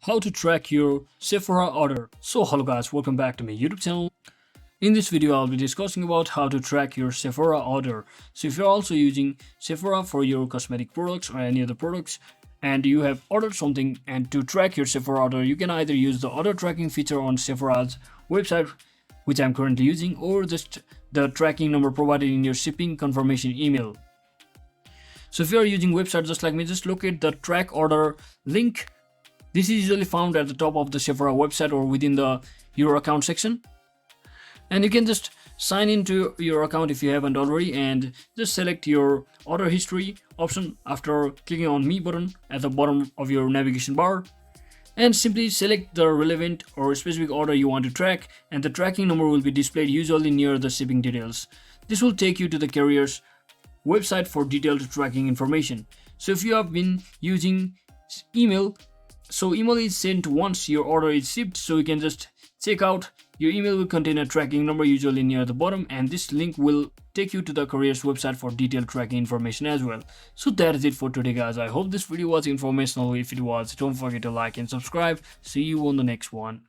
how to track your Sephora order. So hello guys, welcome back to my YouTube channel. In this video, I'll be discussing about how to track your Sephora order. So if you're also using Sephora for your cosmetic products or any other products, and you have ordered something, and to track your Sephora order, you can either use the order tracking feature on Sephora's website, which I'm currently using, or just the tracking number provided in your shipping confirmation email. So if you are using website just like me, just locate the track order link. This is usually found at the top of the Sephora website or within the your account section. And you can just sign into your account if you haven't already, and just select your order history option after clicking on me button at the bottom of your navigation bar, and simply select the relevant or specific order you want to track, and the tracking number will be displayed usually near the shipping details. This will take you to the carrier's website for detailed tracking information. So if you have been using email, so email is sent once your order is shipped, so you can just check out. Your email will contain a tracking number usually near the bottom, and this link will take you to the courier's website for detailed tracking information as well. So that is it for today guys. I hope this video was informational. If it was, don't forget to like and subscribe. See you on the next one.